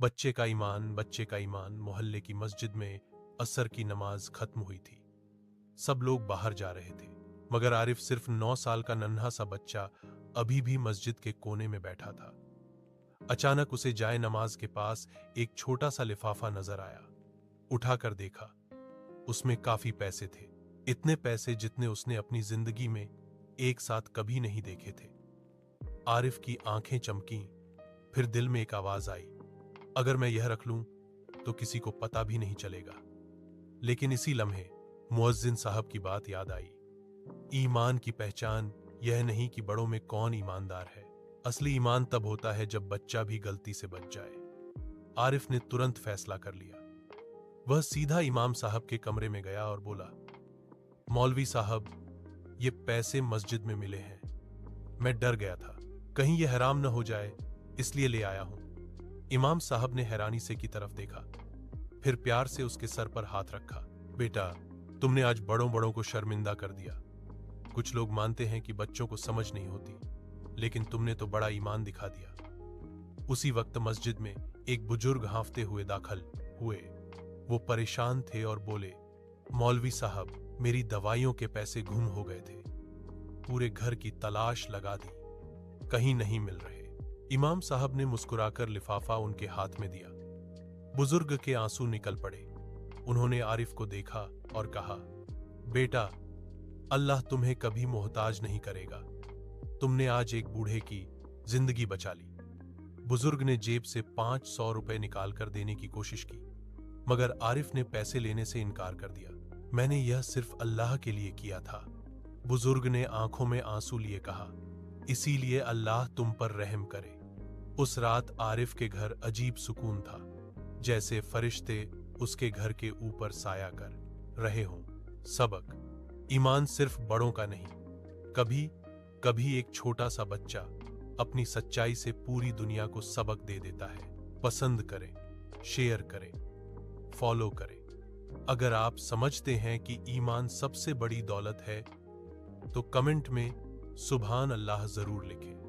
बच्चे का ईमान। मोहल्ले की मस्जिद में असर की नमाज खत्म हुई थी। सब लोग बाहर जा रहे थे, मगर आरिफ, सिर्फ 9 साल का नन्हा सा बच्चा, अभी भी मस्जिद के कोने में बैठा था। अचानक उसे जाए नमाज के पास एक छोटा सा लिफाफा नजर आया। उठाकर देखा, उसमें काफी पैसे थे। इतने पैसे जितने उसने अपनी जिंदगी में एक साथ कभी नहीं देखे थे। आरिफ की आंखें चमकी। फिर दिल में एक आवाज आई, अगर मैं यह रख लूं तो किसी को पता भी नहीं चलेगा। लेकिन इसी लम्हे मुअज्जिन साहब की बात याद आई। ईमान की पहचान यह नहीं कि बड़ों में कौन ईमानदार है, असली ईमान तब होता है जब बच्चा भी गलती से बच जाए। आरिफ ने तुरंत फैसला कर लिया। वह सीधा इमाम साहब के कमरे में गया और बोला, मौलवी साहब, ये पैसे मस्जिद में मिले हैं। मैं डर गया था कहीं ये हराम न हो जाए, इसलिए ले आया हूं। इमाम साहब ने हैरानी से की तरफ देखा, फिर प्यार से उसके सर पर हाथ रखा। बेटा, तुमने आज बड़ों बड़ों को शर्मिंदा कर दिया। कुछ लोग मानते हैं कि बच्चों को समझ नहीं होती, लेकिन तुमने तो बड़ा ईमान दिखा दिया। उसी वक्त मस्जिद में एक बुजुर्ग हांफते हुए दाखिल हुए। वो परेशान थे और बोले, मौलवी साहब, मेरी दवाइयों के पैसे गुम हो गए थे। पूरे घर की तलाश लगा दी, कहीं नहीं मिल रहे। इमाम साहब ने मुस्कुराकर लिफाफा उनके हाथ में दिया। बुजुर्ग के आंसू निकल पड़े। उन्होंने आरिफ को देखा और कहा, बेटा, अल्लाह तुम्हें कभी मोहताज नहीं करेगा। तुमने आज एक बूढ़े की जिंदगी बचा ली। बुजुर्ग ने जेब से 500 रुपए निकालकर देने की कोशिश की, मगर आरिफ ने पैसे लेने से इनकार कर दिया। मैंने यह सिर्फ अल्लाह के लिए किया था। बुजुर्ग ने आंखों में आंसू लिए कहा, इसीलिए अल्लाह तुम पर रहम करे। उस रात आरिफ के घर अजीब सुकून था, जैसे फरिश्ते उसके घर के ऊपर साया कर रहे हों। सबक, ईमान सिर्फ बड़ों का नहीं, कभी कभी एक छोटा सा बच्चा अपनी सच्चाई से पूरी दुनिया को सबक दे देता है। पसंद करें, शेयर करें, फॉलो करें। अगर आप समझते हैं कि ईमान सबसे बड़ी दौलत है, तो कमेंट में सुभान अल्लाह जरूर लिखें।